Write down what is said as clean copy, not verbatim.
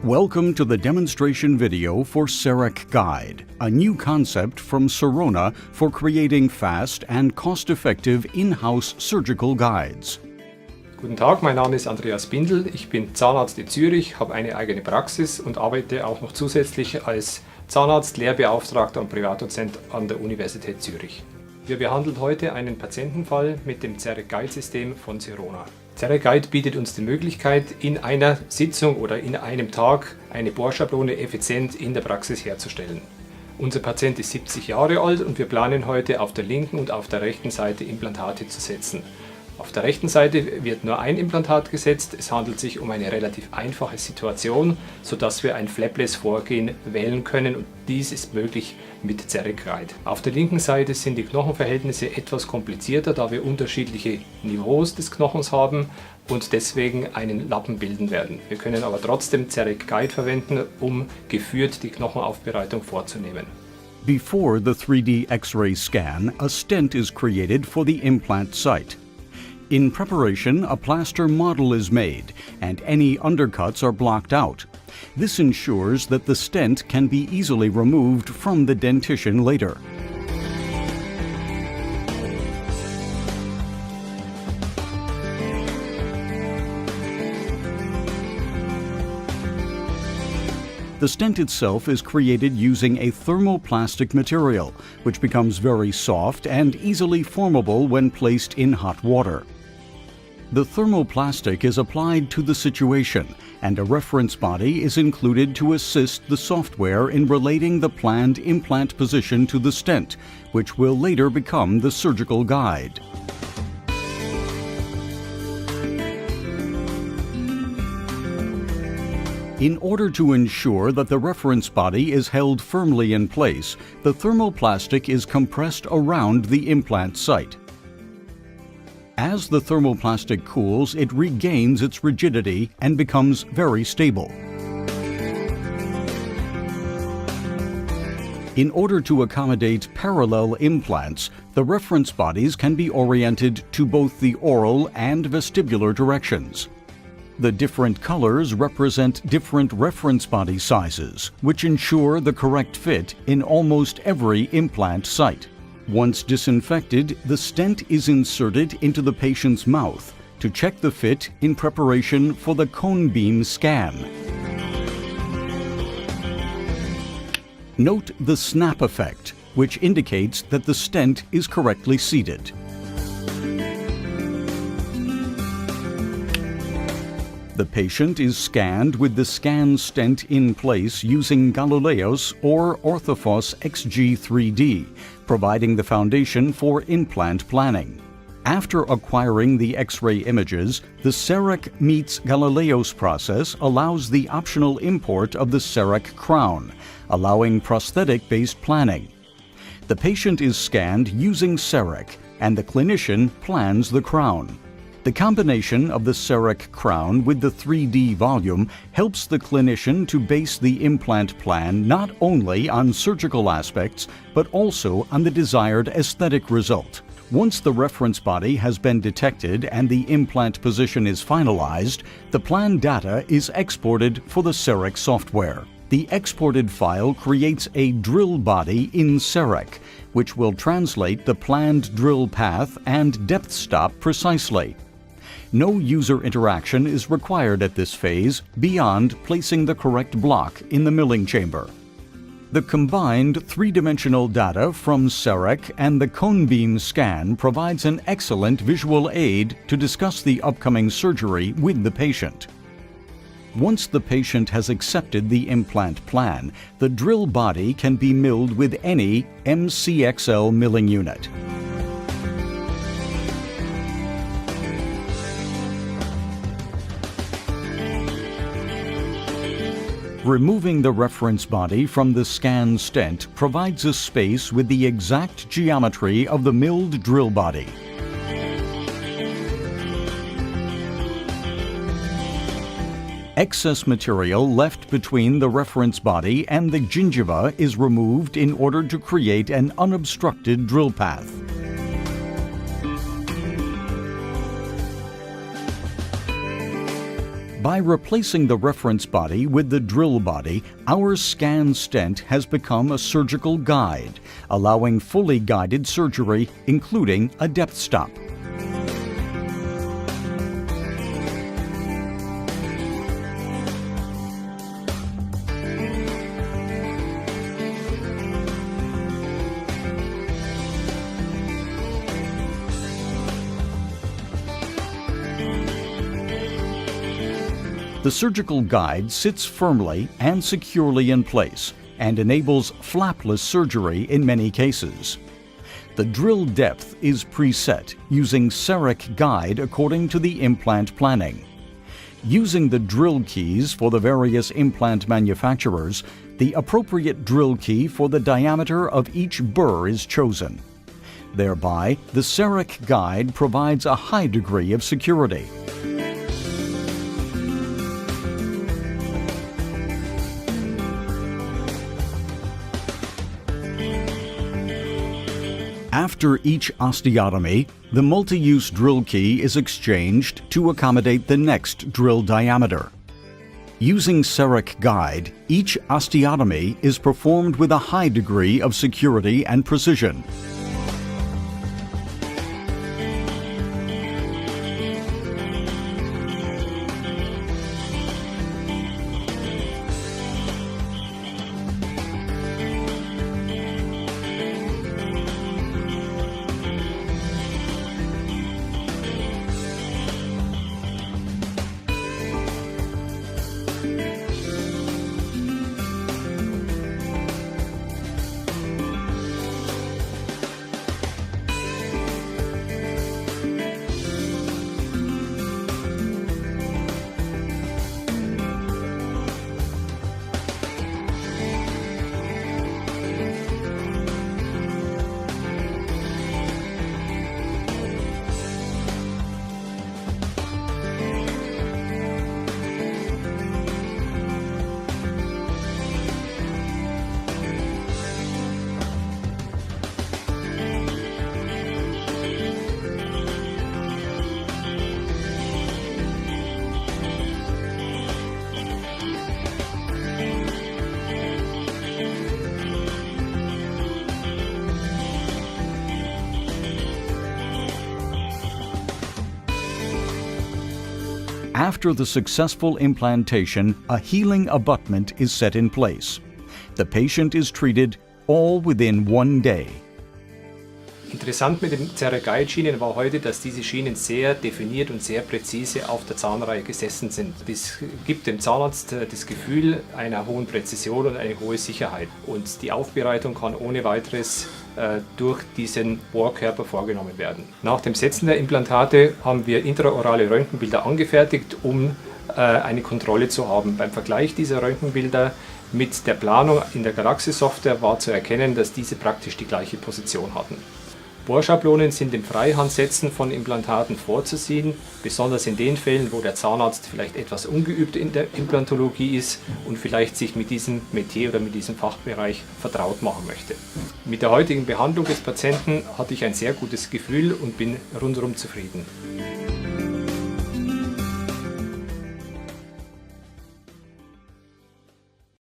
Welcome to the demonstration video for CEREC Guide, a new concept from Sirona for creating fast and cost-effective in-house surgical guides. Guten Tag, mein Name ist Andreas Bindel, ich bin Zahnarzt in Zürich, habe eine eigene Praxis und arbeite auch noch zusätzlich als Zahnarzt, Lehrbeauftragter und Privatdozent an der Universität Zürich. Wir behandeln heute einen Patientenfall mit dem CEREC Guide-System von Sirona. CEREC Guide bietet uns die Möglichkeit, in einer Sitzung oder in einem Tag eine Bohrschablone effizient in der Praxis herzustellen. Unser Patient ist 70 Jahre alt und wir planen heute auf der linken und auf der rechten Seite Implantate zu setzen. Auf der rechten Seite wird nur ein Implantat gesetzt. Es handelt sich um eine relativ einfache Situation, sodass wir ein Flapless-Vorgehen wählen können und dies ist möglich mit CEREC Guide. Auf der linken Seite sind die Knochenverhältnisse etwas komplizierter, da wir unterschiedliche Niveaus des Knochens haben und deswegen einen Lappen bilden werden. Wir können aber trotzdem CEREC Guide verwenden, um geführt die Knochenaufbereitung vorzunehmen. Before the 3D X-ray scan, a stent is created for the implant site. In preparation, a plaster model is made, and any undercuts are blocked out. This ensures that the stent can be easily removed from the dentition later. The stent itself is created using a thermoplastic material, which becomes very soft and easily formable when placed in hot water. The thermoplastic is applied to the situation, and a reference body is included to assist the software in relating the planned implant position to the stent, which will later become the surgical guide. In order to ensure that the reference body is held firmly in place, the thermoplastic is compressed around the implant site. As the thermoplastic cools, it regains its rigidity and becomes very stable. In order to accommodate parallel implants, the reference bodies can be oriented to both the oral and vestibular directions. The different colors represent different reference body sizes, which ensure the correct fit in almost every implant site. Once disinfected, the stent is inserted into the patient's mouth to check the fit in preparation for the cone beam scan. Note the snap effect, which indicates that the stent is correctly seated. The patient is scanned with the scan stent in place using Galileo's or Orthofos XG3D, providing the foundation for implant planning. After acquiring the X-ray images, the CEREC meets Galileo's process allows the optional import of the CEREC crown, allowing prosthetic-based planning. The patient is scanned using CEREC, and the clinician plans the crown. The combination of the CEREC crown with the 3D volume helps the clinician to base the implant plan not only on surgical aspects, but also on the desired aesthetic result. Once the reference body has been detected and the implant position is finalized, the plan data is exported for the CEREC software. The exported file creates a drill body in CEREC, which will translate the planned drill path and depth stop precisely. No user interaction is required at this phase beyond placing the correct block in the milling chamber. The combined three-dimensional data from CEREC and the cone beam scan provides an excellent visual aid to discuss the upcoming surgery with the patient. Once the patient has accepted the implant plan, the drill body can be milled with any MCXL milling unit. Removing the reference body from the scan stent provides a space with the exact geometry of the milled drill body. Excess material left between the reference body and the gingiva is removed in order to create an unobstructed drill path. By replacing the reference body with the drill body, our scan stent has become a surgical guide, allowing fully guided surgery, including a depth stop. The surgical guide sits firmly and securely in place and enables flapless surgery in many cases. The drill depth is preset using CEREC guide according to the implant planning. Using the drill keys for the various implant manufacturers, the appropriate drill key for the diameter of each burr is chosen. Thereby, the CEREC guide provides a high degree of security. After each osteotomy, the multi-use drill key is exchanged to accommodate the next drill diameter. Using CEREC guide, each osteotomy is performed with a high degree of security and precision. After the successful implantation, a healing abutment is set in place. The patient is treated all within 1 day. Interessant mit den CEREC-Guide-Schienen war heute, dass diese Schienen sehr definiert und sehr präzise auf der Zahnreihe gesessen sind. Das gibt dem Zahnarzt das Gefühl einer hohen Präzision und eine hohe Sicherheit. Und die Aufbereitung kann ohne weiteres durch diesen Bohrkörper vorgenommen werden. Nach dem Setzen der Implantate haben wir intraorale Röntgenbilder angefertigt, um eine Kontrolle zu haben. Beim Vergleich dieser Röntgenbilder mit der Planung in der Galaxy-Software war zu erkennen, dass diese praktisch die gleiche Position hatten. Bohrschablonen sind im Freihandsetzen von Implantaten vorzusehen, besonders in den Fällen, wo der Zahnarzt vielleicht etwas ungeübt in der Implantologie ist und vielleicht sich mit diesem Metier oder mit diesem Fachbereich vertraut machen möchte. Mit der heutigen Behandlung des Patienten hatte ich ein sehr gutes Gefühl und bin rundherum zufrieden.